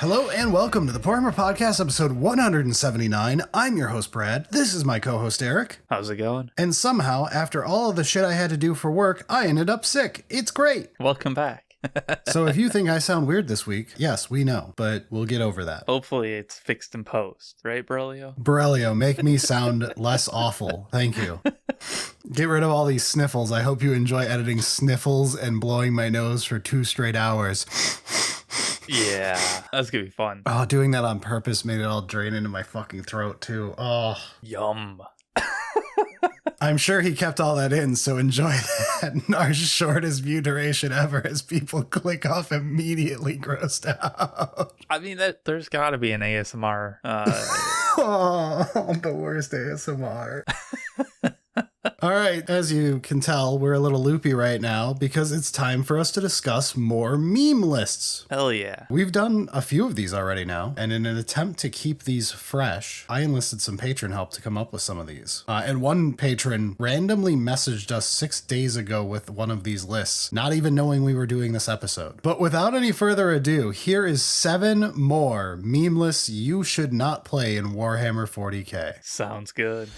Hello and welcome to the Warhammer Podcast, episode 179. I'm your host, Brad. This is my co-host, Eric. How's it going? And somehow, after all of the shit I had to do for work, I ended up sick. It's great. Welcome back. So if you think I sound weird this week, yes, we know, but we'll get over that. Hopefully it's fixed in post, right, Borrelio? Borrelio, make me sound less awful. Thank you. Get rid of all these sniffles. I hope you enjoy editing sniffles and blowing my nose for 2 straight hours. Yeah, that's gonna be fun. Oh, doing that on purpose made it all drain into my fucking throat, too. Oh. Yum. I'm sure he kept all that in, so enjoy that. Our shortest view duration ever as people click off immediately grossed out. I mean, there's gotta be an ASMR. Oh, the worst ASMR. All right, as you can tell, we're a little loopy right now because it's time for us to discuss more meme lists. Hell yeah. We've done a few of these already now, and in an attempt to keep these fresh, I enlisted some patron help to come up with some of these. And one patron randomly messaged us 6 days ago with one of these lists, not even knowing we were doing this episode. But without any further ado, here is 7 more meme lists you should not play in Warhammer 40k. Sounds good.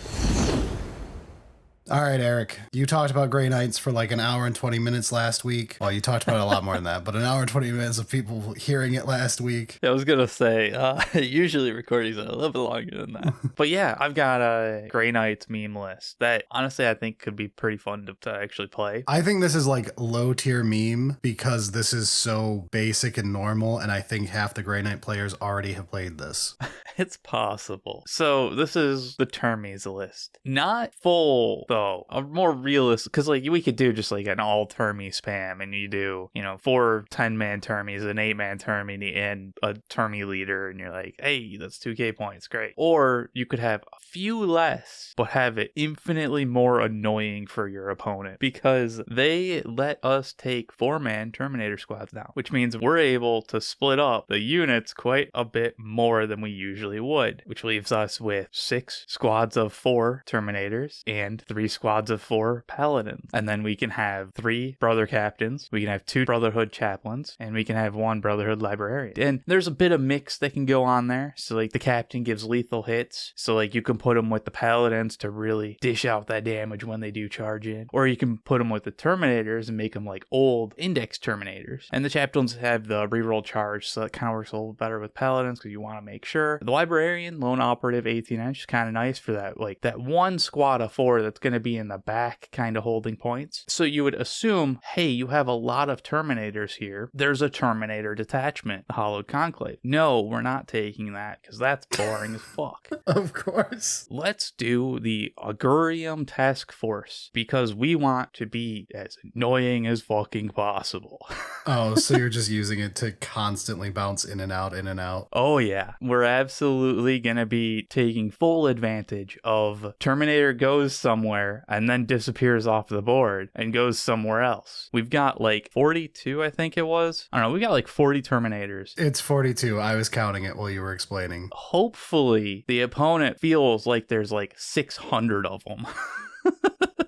All right, Eric, you talked about Grey Knights for like an hour and 20 minutes last week. Well, you talked about it a lot more than that, but an hour and 20 minutes of people hearing it last week. I was gonna say, usually recordings are a little bit longer than that. But yeah, I've got a Grey Knights meme list that honestly I think could be pretty fun to actually play. I think this is like low tier meme because this is so basic and normal, and I think half the Grey Knight players already have played this. It's possible. So this is the Termies list. Not full, though. A more realistic, because like we could do just like an all Termy spam, and you do, 4 10-man Termies, an 8-man Termy, and a Termy leader, and you're like, hey, that's 2k points, great. Or you could have a few less, but have it infinitely more annoying for your opponent, because they let us take 4-man Terminator squads now, which means we're able to split up the units quite a bit more than we usually would, which leaves us with 6 squads of 4 Terminators and 3 squads of 4 Paladins. And then we can have 3 Brother Captains, we can have 2 Brotherhood Chaplains, and we can have 1 Brotherhood Librarian. And there's a bit of mix that can go on there. So like the Captain gives lethal hits, so like you can put them with the Paladins to really dish out that damage when they do charge in. Or you can put them with the Terminators and make them like old Index Terminators. And the Chaplains have the reroll charge, so that kind of works a little better with Paladins because you want to make sure. The Librarian, Lone Operative 18-inch is kind of nice for that, like that 1 squad of 4 that's going to be in the back kind of holding points. So you would assume, hey, you have a lot of Terminators here. There's a Terminator detachment, the Hallowed Conclave. No, we're not taking that because that's boring as fuck. Of course. Let's do the Augurium Task Force because we want to be as annoying as fucking possible. Oh, so you're just using it to constantly bounce in and out, in and out. Oh yeah, we're absolutely gonna be taking full advantage of Terminator goes somewhere and then disappears off the board and goes somewhere else. We've got like 42, I think it was. I don't know, we got like 40 Terminators. It's 42. I was counting it while you were explaining. Hopefully the opponent feels like there's like 600 of them.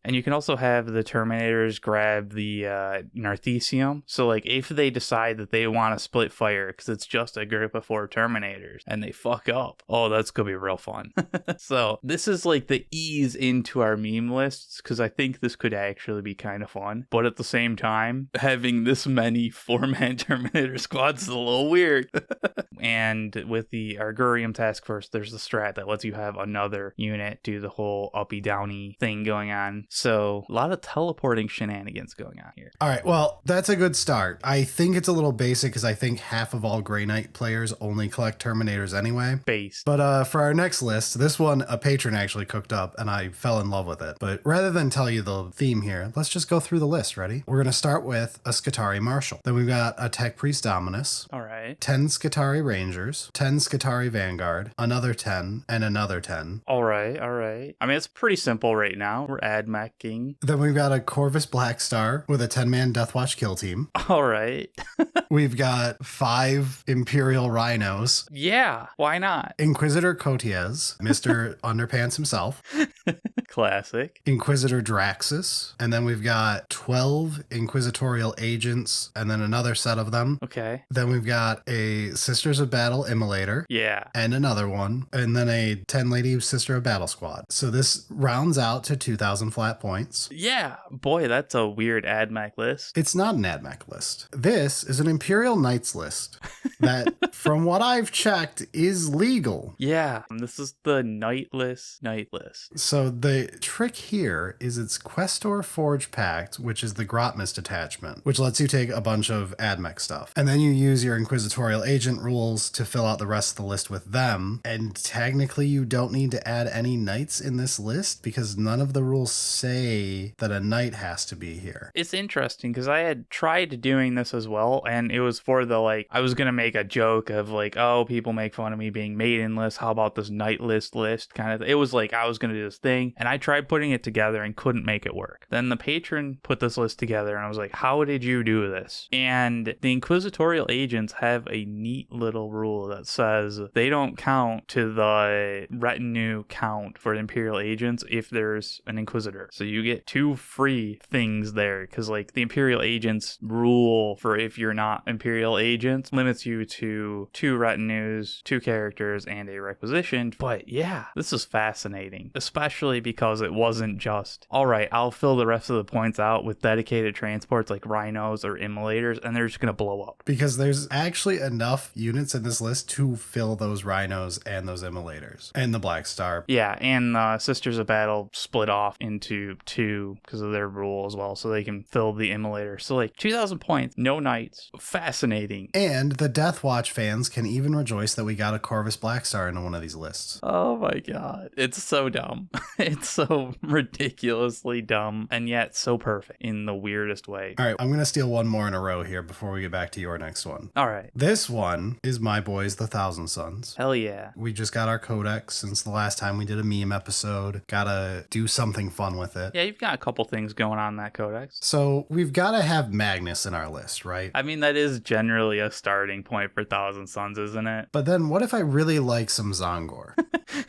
And you can also have the Terminators grab the Narthecium. So, like, if they decide that they want to split fire because it's just a group of 4 Terminators and they fuck up, oh, that's going to be real fun. So, this is like the ease into our meme lists because I think this could actually be kind of fun. But at the same time, having this many 4-man Terminator squads is a little weird. And with the Augurium Task Force, there's the strat that lets you have another unit do the whole uppy-downy thing going on. So a lot of teleporting shenanigans going on here. All right, well, that's a good start. I think it's a little basic because I think half of all Grey Knight players only collect Terminators anyway. Base. But for our next list, this one a patron actually cooked up and I fell in love with it. But rather than tell you the theme here, let's just go through the list. Ready? We're going to start with a Skitarii Marshal. Then we've got a Tech Priest Dominus. All right. 10 Skitarii Rangers, 10 Skitarii Vanguard, another 10, and another 10. All right. I mean, it's pretty simple right now. We're ad-macking. Then we've got a Corvus Blackstar with a 10-man Deathwatch kill team. All right. We've got 5 Imperial Rhinos. Yeah, why not? Inquisitor Cotiez, Mr. Underpants himself. Classic. Inquisitor Draxus, and then we've got 12 Inquisitorial Agents, and then another set of them. Okay. Then we've got a Sisters of Battle Immolator. Yeah. And another one, and then a 10 Lady Sister of Battle Squad. So this rounds out to 2,000 flat points. Yeah. Boy, that's a weird AdMech list. It's not an AdMech list. This is an Imperial Knights list that, from what I've checked, is legal. Yeah. This is the Knightless Knight list. So the trick here is it's Questor Forge Pact, which is the Grotmist attachment, which lets you take a bunch of AdMech stuff. And then you use your Inquisitorial Agent rules to fill out the rest of the list with them. And technically you don't need to add any knights in this list because none of the rules say that a knight has to be here. It's interesting because I had tried doing this as well, and it was for the, like, I was going to make a joke of like, oh, people make fun of me being maidenless. How about this knightless list kind of It was like I was going to do this thing, and I tried putting it together and couldn't make it work. Then the patron put this list together, and I was like, how did you do this? And the Inquisitorial Agents have a neat little rule that says they don't count to the retinue count for Imperial Agents if there's an Inquisitor. So you get 2 free things there, because like the Imperial Agents rule for if you're not Imperial Agents limits you to 2 retinues, 2 characters, and a requisition. But yeah, this is fascinating, especially because it wasn't just, all right, I'll fill the rest of the points out with dedicated transports like rhinos or immolators, and they're just going to blow up. Because there's actually enough units in this list to fill those rhinos and those immolators and the Black Star. Yeah, and Sisters of Battle split off into 2 because of their rule as well, so they can fill the immolator. So like 2,000 points, no knights. Fascinating. And the Death Watch fans can even rejoice that we got a Corvus Black Star into one of these lists. Oh my god. It's so dumb. It's so ridiculously dumb, and yet so perfect in the weirdest way. All right, I'm going to steal one more in a row here before we get back to your next one. All right. This one is my boys, the Thousand Sons. Hell yeah. We just got our codex since the last time we did a meme episode. Gotta do something fun with it. Yeah, you've got a couple things going on in that codex. So we've got to have Magnus in our list, right? I mean, that is generally a starting point for Thousand Sons, isn't it? But then what if I really like some Zongor?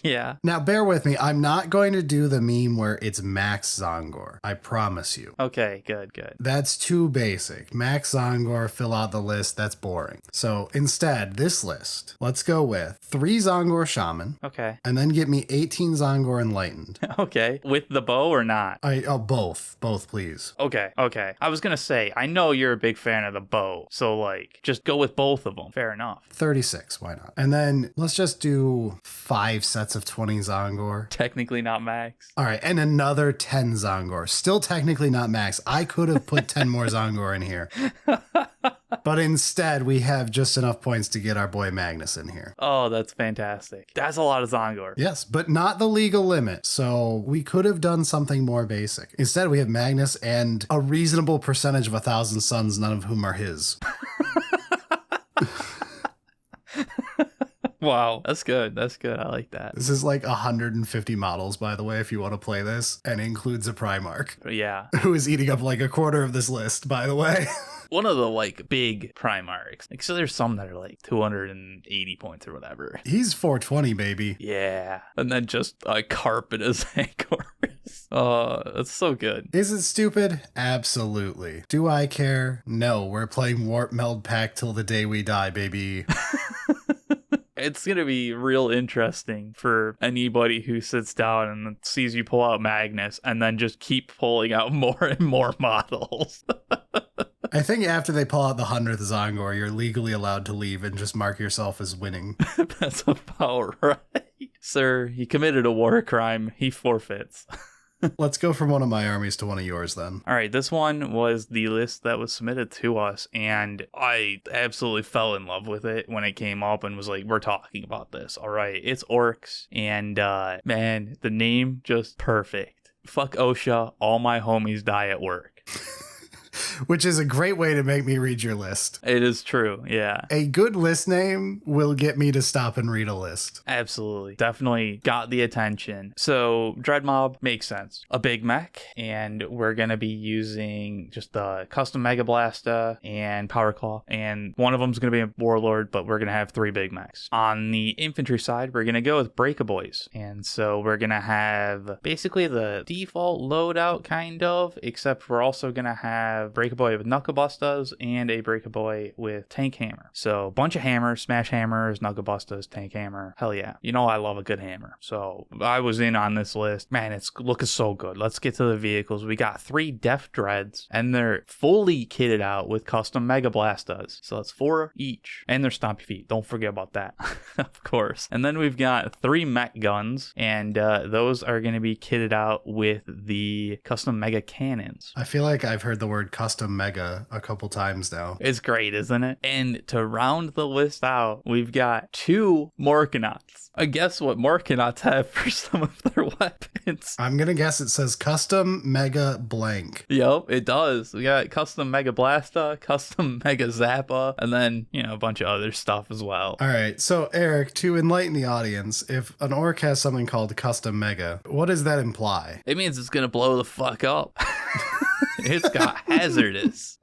Yeah. Now, bear with me. I'm not going to do the meme where it's Max Zongor. I promise you. Okay, good. That's too basic. Max Zongor, fill out the list. That's boring. So instead, this list, let's go with 3 Zongor Shaman. Okay. And then get me 18 Zongor Enlightened. Okay. With the bow or not? Both. Both, please. Okay. I was gonna say, I know you're a big fan of the bow, so like, just go with both of them. Fair enough. 36, why not? And then let's just do 5 sets of 20 Zongor. Technically not max. All right, and another 10 Zongor. Still technically not max. I could have put 10 more Zongor in here. But instead, we have just enough points to get our boy Magnus in here. Oh, that's fantastic. That's a lot of Zongor. Yes, but not the legal limit. So we could have done something more basic. Instead, we have Magnus and a reasonable percentage of 1,000 sons, none of whom are his. Wow, that's good. I like that. This is like 150 models, by the way, if you want to play this, and includes a Primarch. Yeah. Who is eating up like a quarter of this list, by the way. One of the like big Primarchs. Like, so there's some that are like 280 points or whatever. He's 420, baby. Yeah. And then just a carpet as Anchors. Oh, that's so good. Is it stupid? Absolutely. Do I care? No, we're playing Warp Meld Pack till the day we die, baby. It's going to be real interesting for anybody who sits down and sees you pull out Magnus and then just keep pulling out more and more models. I think after they pull out the 100th Zongor, you're legally allowed to leave and just mark yourself as winning. That's about right. Sir, he committed a war crime. He forfeits. Let's go from one of my armies to one of yours then. All right, this one was the list that was submitted to us, and I absolutely fell in love with it when it came up and was like, we're talking about this. All right, it's Orcs, and man, the name just perfect. Fuck OSHA, all my homies die at work. Which is a great way to make me read your list. It is true, yeah. A good list name will get me to stop and read a list. Absolutely. Definitely got the attention. So Dreadmob makes sense. A big mech, and we're going to be using just the custom Mega Blasta and Power Claw, and one of them's going to be a Warlord, but we're going to have 3 big mechs. On the infantry side, we're going to go with Breakaboys, and so we're going to have basically the default loadout kind of, except we're also going to have Breakaboy with Knucklebustas and a Breakaboy with Tank Hammer. So a bunch of hammers, smash hammers, Knucklebustas, Tank Hammer. Hell yeah. You know I love a good hammer. So I was in on this list. Man, it's looking so good. Let's get to the vehicles. We got 3 Def Dreads, and they're fully kitted out with custom Mega Blastas. So that's 4 each. And they're Stompy Feet. Don't forget about that. Of course. And then we've got 3 mech guns, and those are going to be kitted out with the custom Mega Cannons. I feel like I've heard the word custom mega a couple times now. It's great, isn't it? And to round the list out, we've got 2 Morkanauts. I guess what Morkanauts have for some of their weapons. I'm going to guess it says custom mega blank. Yep, it does. We got custom Mega Blasta, custom Mega Zappa, and then, a bunch of other stuff as well. All right. So, Eric, to enlighten the audience, if an orc has something called custom mega, what does that imply? It means it's going to blow the fuck up. It's got hazardous.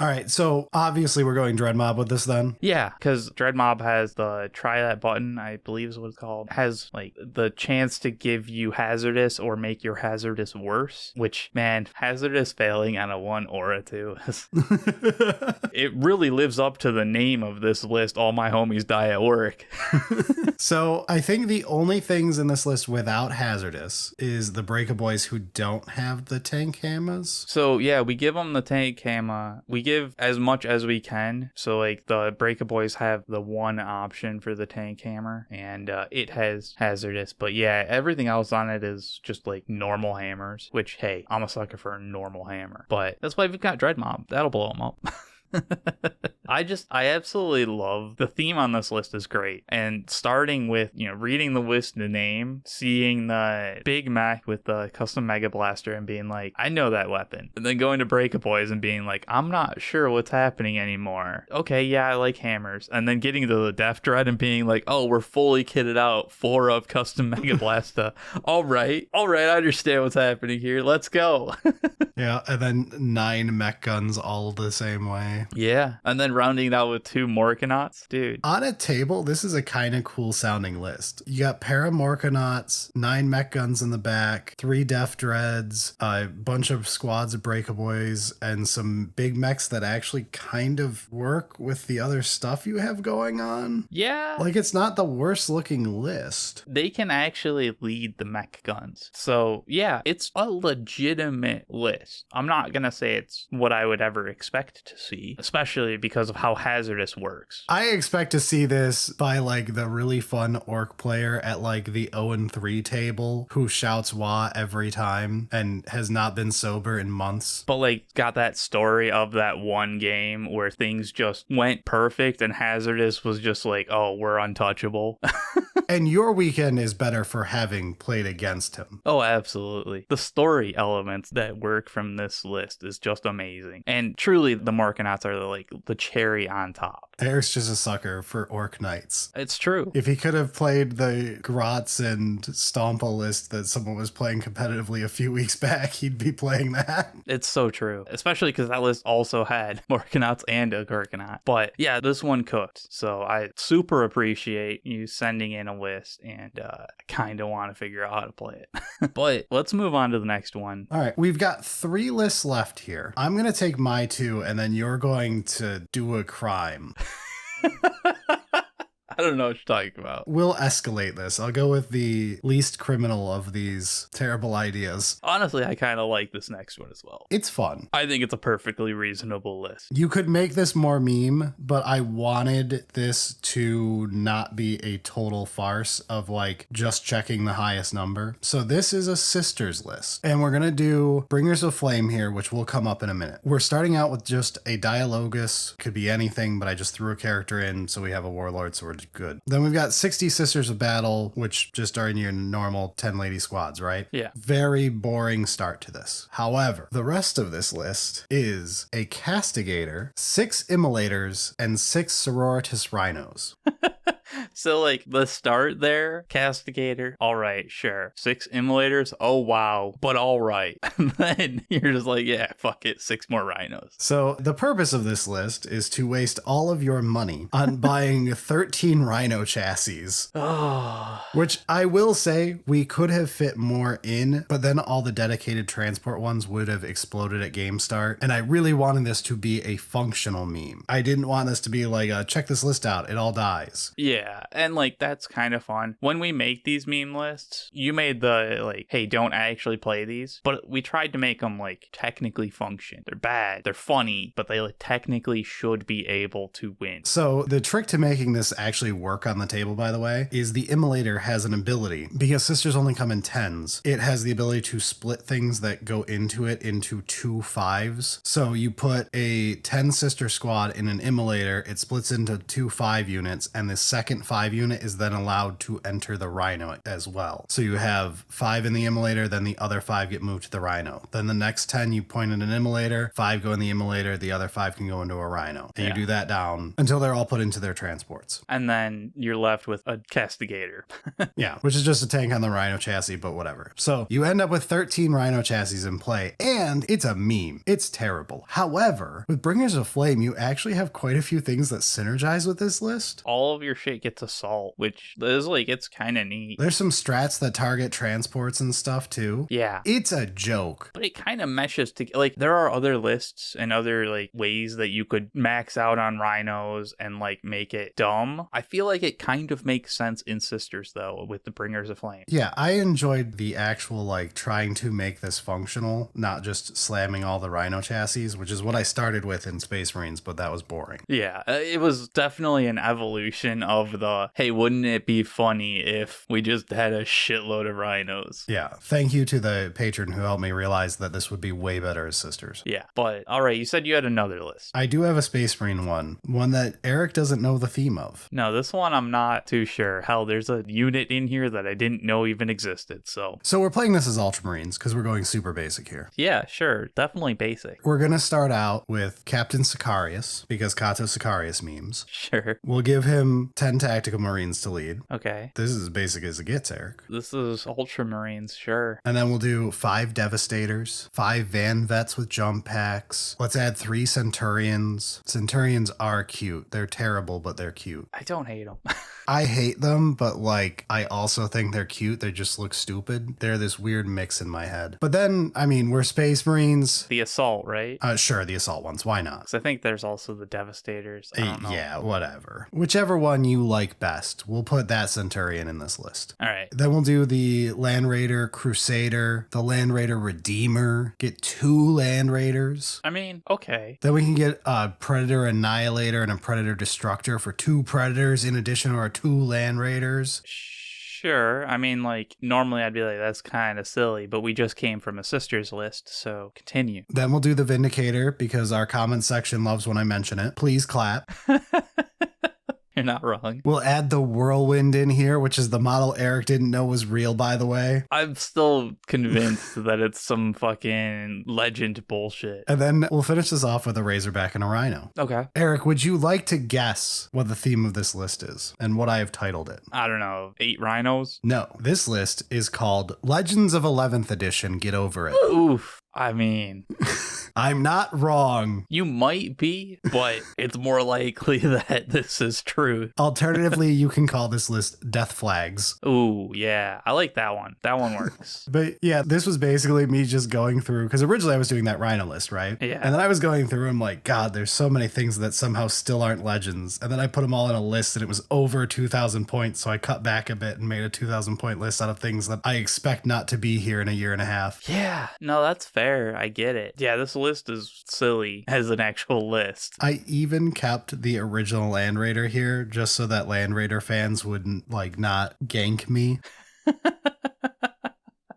All right, so obviously we're going Dreadmob with this then? Yeah, because Dreadmob has the try that button, I believe is what it's called. Has like the chance to give you hazardous or make your hazardous worse, which, man, hazardous failing on a 1 or a 2 it really lives up to the name of this list, All My Homies Die at Work. So I think the only things in this list without hazardous is the Breakaboys who don't have the tank hammers. So yeah, we give them the tank hammer. We give as much as we can. So like the Breakaboys have the 1 option for the tank hammer, and it has hazardous. But yeah, everything else on it is just like normal hammers, which, hey, I'm a sucker for a normal hammer. But that's why we've got Dreadmob. That'll blow them up. I absolutely love the theme on this list is great. And starting with, reading the list and the name, seeing the big mech with the custom Mega Blaster and being like, I know that weapon. And then going to Breakaboys and being like, I'm not sure what's happening anymore. Okay, yeah, I like hammers. And then getting to the Def Dread and being like, oh, we're fully kitted out 4 of custom Mega Blasta. All right, I understand what's happening here. Let's go. Yeah, and then 9 mech guns all the same way. Yeah, and then rounding it out with 2 Morkanauts, dude. On a table, this is a kind of cool sounding list. You got Morkanauts, 9 mech guns in the back, 3 Def Dreads, a bunch of squads of Breakaboys, and some big mechs that actually kind of work with the other stuff you have going on. Yeah. Like, it's not the worst looking list. They can actually lead the mech guns. So, yeah, it's a legitimate list. I'm not going to say it's what I would ever expect to see, especially because of how hazardous works. I expect to see this by like the really fun orc player at like the 0-3 table who shouts wah every time and has not been sober in months. But like got that story of that one game where things just went perfect and hazardous was just like, oh, we're untouchable. And your weekend is better for having played against him. Oh, absolutely. The story elements that work from this list is just amazing. And truly, the Morkanauts are the cherry on top. Eric's just a sucker for orc knights. It's true. If he could have played the Grotz and Stompa list that someone was playing competitively a few weeks back, he'd be playing that. It's so true. Especially because that list also had Morkanauts and a Gorkanaut. But yeah, this one cooked. So I super appreciate you sending in a list, and I kind of want to figure out how to play it. But let's move on to the next one. All right, we've got 3 lists left here. I'm going to take my 2, and then you're going to do a crime. I don't know what you're talking about. We'll escalate this. I'll go with the least criminal of these terrible ideas. Honestly, I kind of like this next one as well. It's fun. I think it's a perfectly reasonable list. You could make this more meme, but I wanted this to not be a total farce of like just checking the highest number. So this is a sisters list, and we're going to do Bringers of Flame here, which will come up in a minute. We're starting out with just a Dialogus. Could be anything, but I just threw a character in, so we have a warlord, so we're just Good. Then we've got 60 Sisters of Battle, which just are in your normal 10-lady squads, right? Yeah. Very boring start to this. However, the rest of this list is a Castigator, 6 Immolators, and 6 Sororitas Rhinos. So, like, the start there, Castigator, all right, sure. 6 Immolators, oh, wow, but all right. And then you're just like, yeah, fuck it, 6 more Rhinos. So the purpose of this list is to waste all of your money on buying 13 Rhino chassis. Oh. Which I will say we could have fit more in, but then all the dedicated transport ones would have exploded at game start. And I really wanted this to be a functional meme. I didn't want this to be like, check this list out, it all dies. Yeah, and like that's kind of fun. When we make these meme lists, you made the like, hey, don't actually play these, but we tried to make them like technically function. They're bad, they're funny, but they like, technically should be able to win. So the trick to making this actually work on the table, by the way, is the Immolator has an ability. Because Sisters only come in 10s, it has the ability to split things that go into it into 2 5s. So you put a 10 Sister squad in an Immolator, it splits into 2 5 units, and the second 5 unit is then allowed to enter the Rhino as well. So you have 5 in the Immolator, then the other 5 get moved to the Rhino. Then the next 10 you point at an Immolator, 5 go in the Immolator, the other 5 can go into a Rhino. And you do that down until they're all put into their transports. And then you're left with a Castigator. Yeah, which is just a tank on the Rhino chassis, but whatever. So you end up with 13 Rhino chassis in play, and it's a meme. It's terrible. However, with Bringers of Flame, you actually have quite a few things that synergize with this list. All of your shit gets assault, which is like, it's kind of neat. There's some strats that target transports and stuff too. Yeah. It's a joke. But it kind of meshes to like, there are other lists and other like ways that you could max out on Rhinos and like make it dumb. I feel like it kind of makes sense in Sisters though, with the Bringers of Flame. Yeah, I enjoyed the actual like trying to make this functional, not just slamming all the Rhino chassis, which is what I started with in Space Marines, but that was boring. Yeah, it was definitely an evolution of the, hey, wouldn't it be funny if we just had a shitload of Rhinos? Yeah, thank you to the patron who helped me realize that this would be way better as Sisters. Yeah, but all right, you said you had another list. I do have a Space Marine one that Eric doesn't know the theme of. No, this one I'm not too sure. Hell, there's a unit in here that I didn't know even existed, so we're playing this as Ultramarines because we're going super basic here. yeah, sure, definitely basic. We're going to start out with Captain Sicarius because Kato Sicarius memes. Sure. We'll give him 10 Tactical Marines to lead. Okay. This is as basic as it gets, Eric. This is Ultramarines, sure. And then we'll do 5 Devastators, 5 Van Vets with jump packs. Let's add 3 Centurions. Centurions are cute. They're terrible, but they're cute. I don't hate them. I hate them, but like, I also think they're cute. They just look stupid. They're this weird mix in my head. But then, I mean, we're Space Marines. The Assault, right? Sure, the Assault ones. Why not? Because I think there's also the Devastators. I don't know. Yeah, whatever. Whichever one you like best. We'll put that Centurion in this list. All right. Then we'll do the Land Raider Crusader, the Land Raider Redeemer. Get 2 Land Raiders. I mean, okay. Then we can get a Predator Annihilator and a Predator Destructor for 2 Predators in addition to our 2 Land Raiders. Sure. I mean, like, normally I'd be like, that's kind of silly, but we just came from a Sisters list, so continue. Then we'll do the Vindicator because our comment section loves when I mention it. Please clap. You're not wrong. We'll add the Whirlwind in here, which is the model Eric didn't know was real, by the way. I'm still convinced that it's some fucking legend bullshit. And then we'll finish this off with a Razorback and a Rhino. Okay. Eric, would you like to guess what the theme of this list is and what I have titled it? I don't know, 8 Rhinos? No, this list is called Legends of 11th Edition. Get over it. Oof. I mean, I'm not wrong. you might be, but it's more likely that this is true. Alternatively, you can call this list Death Flags. Ooh, yeah. I like that one. That one works. But yeah, this was basically me just going through, because originally I was doing that Rhino list, right? Yeah. And then I was going through, I'm like, God, there's so many things that somehow still aren't legends. And then I put them all in a list and it was over 2,000 points. So I cut back a bit and made a 2,000 point list out of things that I expect not to be here in a year and a half. Yeah. No, that's fair. I get it. Yeah, this list is silly as an actual list. I even kept the original Land Raider here just so that Land Raider fans wouldn't like not gank me.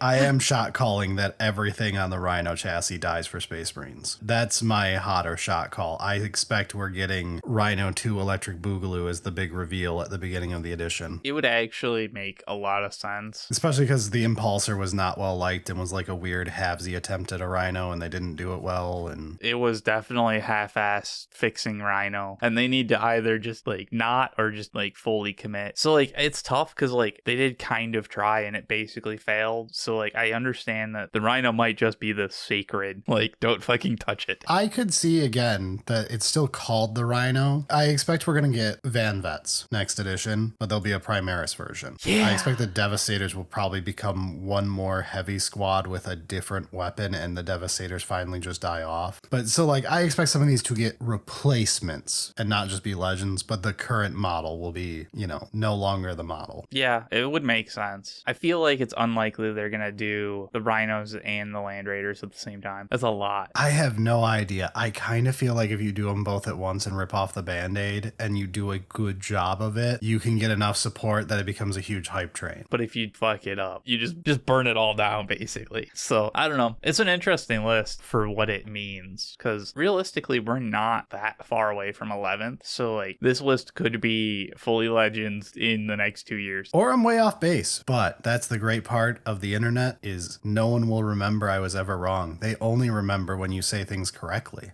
I am shot calling that everything on the Rhino chassis dies for Space Marines. That's my hotter shot call. I expect we're getting Rhino 2 Electric Boogaloo as the big reveal at the beginning of the edition. It would actually make a lot of sense. Especially because the Impulsor was not well liked and was like a weird halvesy attempt at a Rhino, and they didn't do it well. And it was definitely half-assed fixing Rhino, and they need to either just like not or just like fully commit. So like it's tough because like they did kind of try and it basically failed. So like I understand that the Rhino might just be the sacred, like don't fucking touch it. I could see again that it's still called the Rhino. I expect we're gonna get Van Vets next edition, but there'll be a Primaris version. Yeah. I expect the Devastators will probably become one more heavy squad with a different weapon, and the Devastators finally just die off. But so like I expect some of these to get replacements and not just be legends, but the current model will be, you know, no longer the model. Yeah, it would make sense. I feel like it's unlikely they're gonna do the Rhinos and the Land Raiders at the same time. That's a lot. I have no idea. I kind of feel like if you do them both at once and rip off the Band-Aid and you do a good job of it, you can get enough support that it becomes a huge hype train. But if you fuck it up, you just burn it all down, basically. So, I don't know. It's an interesting list for what it means, because realistically, we're not that far away from 11th. So, like, this list could be fully Legends in the next 2 years. Or I'm way off base, but that's the great part of the internet is no one will remember I was ever wrong. They only remember when you say things correctly.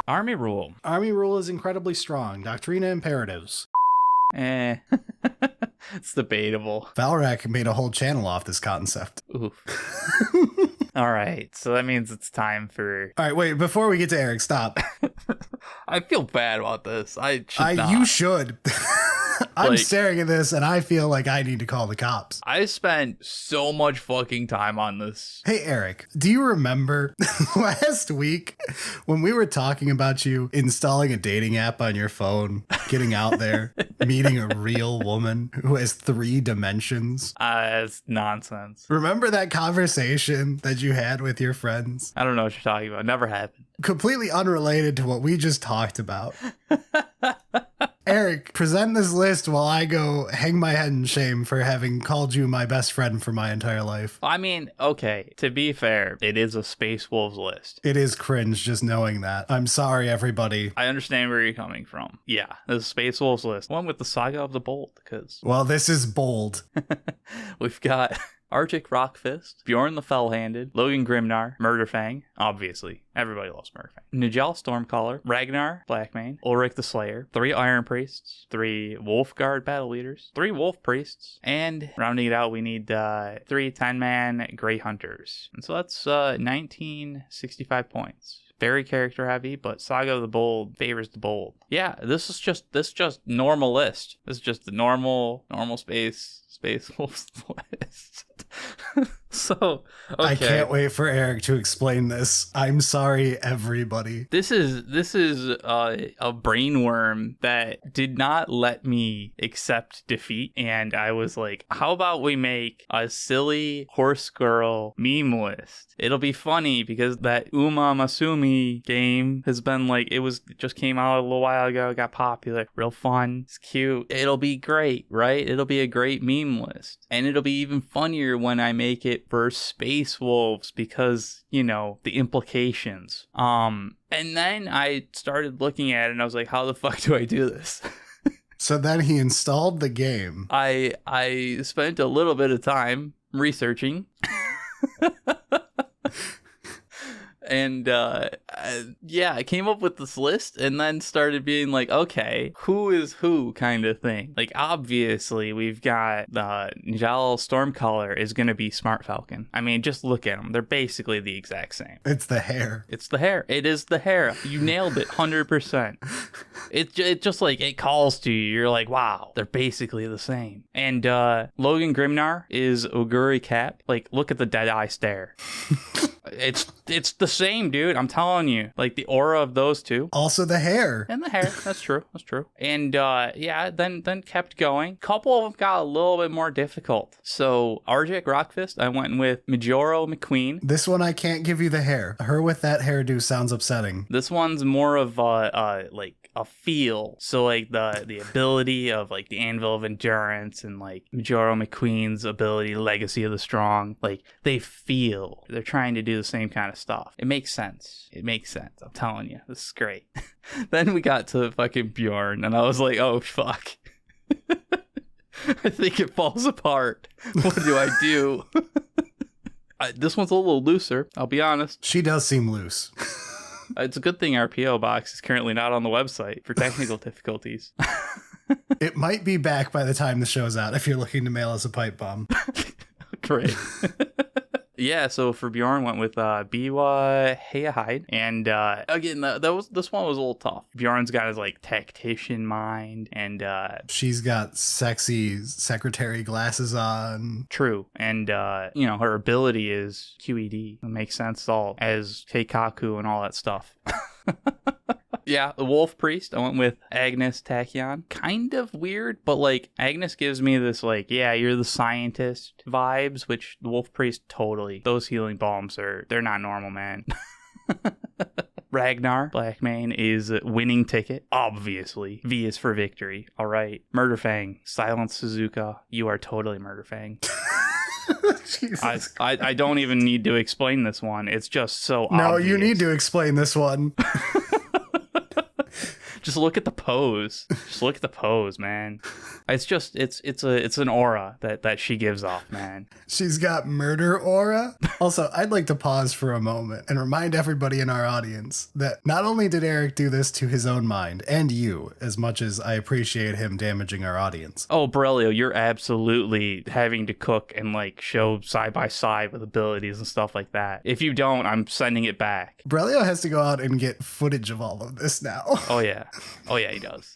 Army rule. Army rule is incredibly strong. Doctrina imperatives. It's debatable. Valrak made a whole channel off this concept. Oof. All right, so that means it's time for... All right, wait, before we get to Eric, stop. I feel bad about this. I should not. You should. I'm Like, staring at this and I feel like I need to call the cops. I spent so much fucking time on this. Hey, Eric, do you remember last week when we were talking about you installing a dating app on your phone, getting out there, meeting a real woman who has 3 dimensions? It's nonsense. Remember that conversation that you had with your friends? I don't know what you're talking about. Never happened. Completely unrelated to what we just talked about. Eric, present this list while I go hang my head in shame for having called you my best friend for my entire life. I mean, okay, to be fair, it is a Space Wolves list. It is cringe just knowing that. I'm sorry, everybody. I understand where you're coming from. Yeah, this Space Wolves list. One with the Saga of the Bold, because Well, this is bold. we've got Arctic Rockfist, Bjorn the Fell-Handed, Logan Grimnar, Murderfang, obviously. Everybody loves Murderfang. Nigel Stormcaller, Ragnar Blackmane, Ulrich the Slayer, 3 Iron Priests, 3 Wolfguard Battle Leaders, 3 Wolf Priests, and rounding it out, we need 3 10-man Grey Hunters. And so that's 1965 points. Very character heavy, but Saga of the Bold favors the bold. Yeah, this is just normal list. This is just the normal Space Wolves list. So, okay. I can't wait for Eric to explain this. I'm sorry, everybody. This is a brainworm that did not let me accept defeat, and I was like, how about we make a silly horse girl meme list? It'll be funny because that Uma Masumi game has been like, it just came out a little while ago, got popular, real fun, it's cute. It'll be great, right? It'll be a great meme list, and it'll be even funnier when I make it for Space Wolves because, you know, the implications. And then I started looking at it and I was like, how the fuck do I do this? So then he installed the game. I spent a little bit of time researching. And yeah, I came up with this list and then started being like, okay, who is who kind of thing. Like, obviously, we've got Nigel Stormcaller is going to be Smart Falcon. I mean, just look at them. They're basically the exact same. It's the hair. It's the hair. It is the hair. You nailed it 100%. It just like, it calls to you. You're like, wow, they're basically the same. And Logan Grimnar is Oguri Cap. Like, look at the dead eye stare. It's the same, dude. I'm telling you. Like, the aura of those two. Also the hair. And the hair. That's true. That's true. And yeah, then kept going. Couple of them got a little bit more difficult. So Arctic Rockfist, I went with Majoro McQueen. This one I can't give you the hair. Her with that hairdo sounds upsetting. This one's more of like a feel. So like the ability of like the Anvil of Endurance and like Majoro McQueen's ability, Legacy of the Strong, like they feel. They're trying to do the same kind of stuff. It makes sense. It makes sense. I'm telling you, this is great. Then we got to fucking Bjorn, and I was like, oh fuck. I think it falls apart. What do I do? This one's a little looser, I'll be honest. She does seem loose. It's a good thing our P.O. box is currently not on the website for technical difficulties. It might be back by the time the show's out if you're looking to mail us a pipe bomb. Great. Yeah, so for Bjorn, went with Biwa Heahide. And again, this one was a little tough. Bjorn's got his like tactician mind, and she's got sexy secretary glasses on. True. And her ability is QED. It makes sense all as Keikaku and all that stuff. Yeah, the Wolf Priest, I went with Agnes Tachyon. Kind of weird, but like Agnes gives me this like, yeah, you're the scientist vibes, which the Wolf Priest totally. Those healing bombs they're not normal, man. Ragnar Blackmane is winning ticket, obviously. V is for victory. All right. Murderfang, Silence Suzuka, you are totally Murderfang. I don't even need to explain this one. It's just so obvious. No, you need to explain this one. Just look at the pose. Just look at the pose, man. It's an aura that she gives off, man. She's got murder aura. Also, I'd like to pause for a moment and remind everybody in our audience that not only did Eric do this to his own mind and you, as much as I appreciate him damaging our audience. Oh, Borelio, you're absolutely having to cook and like show side by side with abilities and stuff like that. If you don't, I'm sending it back. Borelio has to go out and get footage of all of this now. Oh yeah. Oh yeah, he does.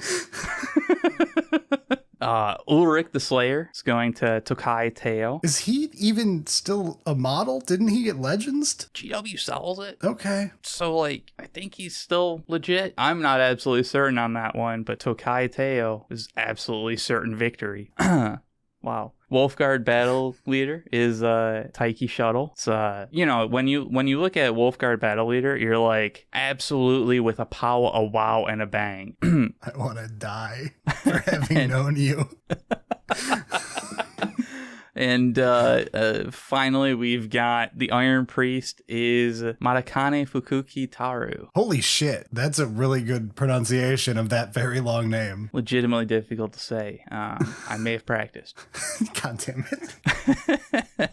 Ulrich the Slayer is going to Tokai Teo. Is he even still a model? Didn't he get Legends? GW sells it. Okay. So, like, I think he's still legit. I'm not absolutely certain on that one, but Tokai Teo is absolutely certain victory. Wow. Wolfguard battle leader is Taiki Shuttle. So when you look at Wolfguard battle leader, you're like absolutely with a power, a wow, and a bang. I want to die for having known you. And finally, we've got the Iron Priest is Marakane Fukuki Taru. Holy shit, that's a really good pronunciation of that very long name. Legitimately difficult to say. I may have practiced. God damn it.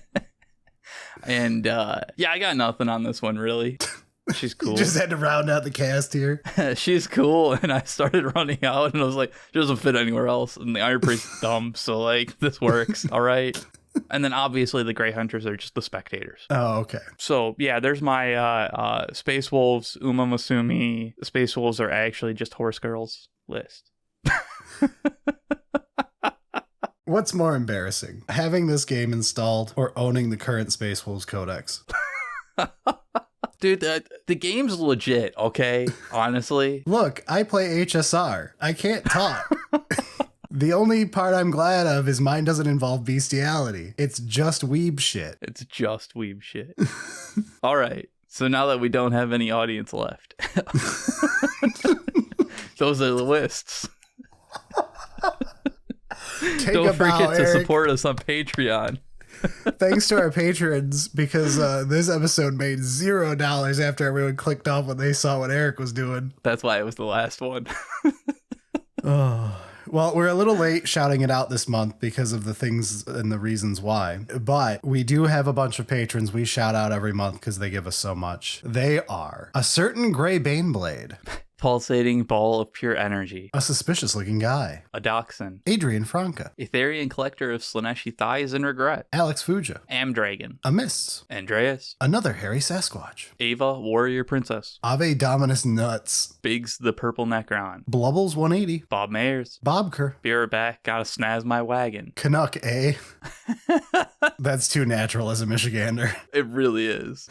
And I got nothing on this one, really. She's cool. You just had to round out the cast here. She's cool, and I started running out, and I was like, she doesn't fit anywhere else. And the Iron Priest is dumb, so like this works, all right. And then obviously the Grey Hunters are just the spectators. Oh, okay. So yeah, there's my Space Wolves, Uma Masumi. The Space Wolves are actually just horse girls list. What's more embarrassing, having this game installed or owning the current Space Wolves Codex? Dude, the game's legit, okay? Honestly. Look, I play HSR. I can't talk. The only part I'm glad of is mine doesn't involve bestiality. It's just weeb shit. It's just weeb shit. All right. So now that we don't have any audience left, those are the lists. Don't forget to support us on Patreon. Thanks to our patrons, because this episode made $0 after everyone clicked off when they saw what Eric was doing. That's why it was the last one. Oh. Well, we're a little late shouting it out this month because of the things and the reasons why. But we do have a bunch of patrons we shout out every month because they give us so much. They are a certain Gray Baneblade. Pulsating ball of pure energy. A suspicious looking guy. A dachshund. Adrian Franca. Etherian collector of Slaneshi thighs and regret. Alex Fuja. Amdragon. A Mists. Andreas. Another hairy Sasquatch. Ava, warrior princess. Ave Dominus Nuts. Biggs the purple Necron. Blubbles 180. Bob Mayers. Bobker. Beer back, gotta snaz my wagon. Canuck, eh? That's too natural as a Michigander. It really is.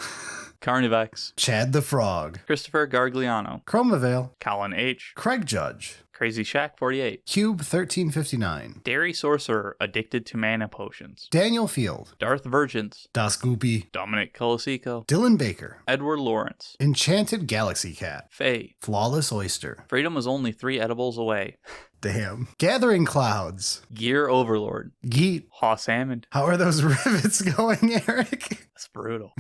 Carnivex, Chad the Frog, Christopher Gargliano, Chromavale, Colin H, Craig Judge, Crazy Shack 48, Cube 1359, Dairy Sorcerer Addicted to Mana Potions, Daniel Field, Darth Virgins, Das Goopy, Dominic Colosico, Dylan Baker, Edward Lawrence, Enchanted Galaxy Cat, Faye, Flawless Oyster, Freedom was only 3 edibles away, damn, Gathering Clouds, Gear Overlord, Geet. Hoss Hammond, How are those rivets going, Eric? that's brutal,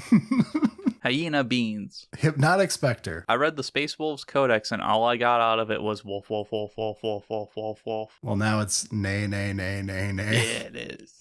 Hyena Beans. Hypnotic Spectre. I read the Space Wolves Codex and all I got out of it was wolf, wolf, wolf, wolf, wolf, wolf, wolf, wolf. Well, now it's nay, nay, nay, nay, nay. Yeah, it is.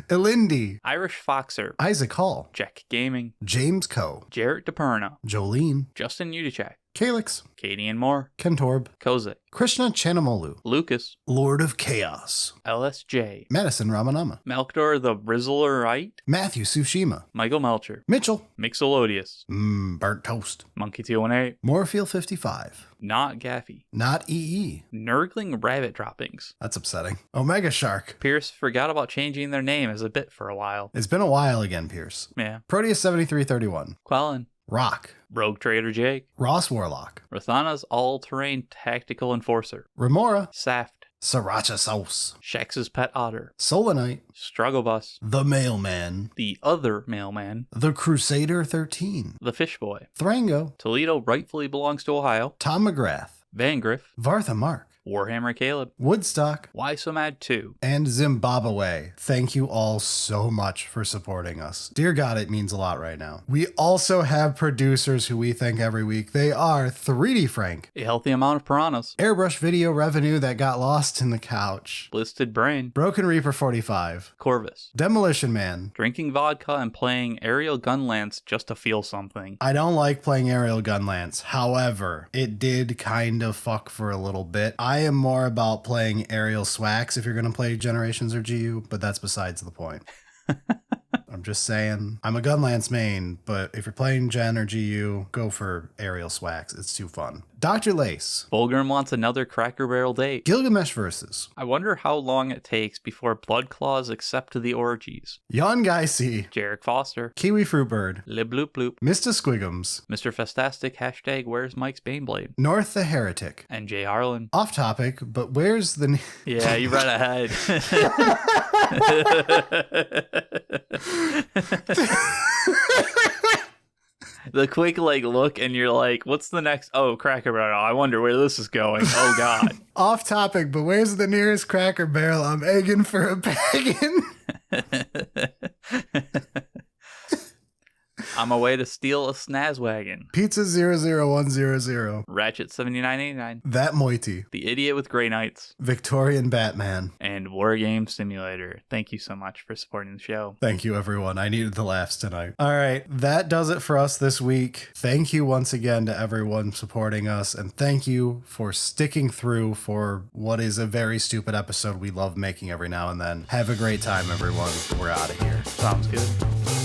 Elindi. Irish Foxer, Isaac Hall. Jack Gaming, James Coe. Jarrett DePerna, Jolene. Justin Udichak, Calyx. Katie and Moore, Kentorb. Kozak, Krishna Chanamolu. Lucas, Lord of Chaos. LSJ, Madison Ramanama. Melkdor the Rizzlerite, Matthew Tsushima. Michael Melcher, Mitchell. Mixolodius, Burnt Toast. Monkey 218, Moorfield 55. Not Gaffy, Not EE. Nurgling Rabbit Droppings. That's upsetting. Omega Shark. Pierce forgot about changing their name as a bit for a while. It's been a while again, Pierce. Yeah. Proteus 7331. Quellen, Rock. Rogue Trader Jake, Ross Warlock. Rathana's All-Terrain Tactical Enforcer, Remora. Saft, Sriracha Sauce. Shex's Pet Otter, Solanite. Struggle Bus, The Mailman. The Other Mailman, The Crusader 13. The Fish Boy, Thrango. Toledo rightfully belongs to Ohio, Tom McGrath. Van Griff, Vartha Mark. Warhammer Caleb, Woodstock. Why So Mad 2, And Zimbabwe. Thank you all so much for supporting us. Dear God, it means a lot right now. We also have producers who we thank every week. They are 3D Frank, A Healthy Amount of Piranhas, Airbrush Video Revenue That Got Lost in the Couch, Listed Brain, Broken Reaper 45, Corvus, Demolition Man. Drinking vodka and playing aerial gun lance just to feel something. I don't like playing aerial gun lance. However, it did kind of fuck for a little bit. I am more about playing aerial swax if you're going to play Generations or GU, but that's besides the point. I'm just saying. I'm a Gunlance main, but if you're playing Gen or GU, go for aerial swax. It's too fun. Dr. Lace. Fulgrim wants another Cracker Barrel date. Gilgamesh Versus. I wonder how long it takes before Blood Claws accept the orgies. Yon Guy C. Jarek Foster, Kiwi Fruit Bird. Lib Bloop Bloop, Mr. Squigums. Mr. Festastic, hashtag Where's Mike's Baneblade, North the Heretic. and Jay Harlan. Off topic, but where's the... Yeah, you read ahead. The quick look and you're like, what's the next? Oh, Cracker Barrel. I wonder where this is going. Oh God. Off topic, but where's the nearest Cracker Barrel? I'm egging for a pagan. On my way to steal a Snazwagon. Pizza 00100. Ratchet 7989. That Moiety. The Idiot with Grey Knights. Victorian Batman. And War Game Simulator. Thank you so much for supporting the show. Thank you, everyone. I needed the laughs tonight. All right, that does it for us this week. Thank you once again to everyone supporting us, and thank you for sticking through for what is a very stupid episode we love making every now and then. Have a great time, everyone. We're out of here. Sounds good.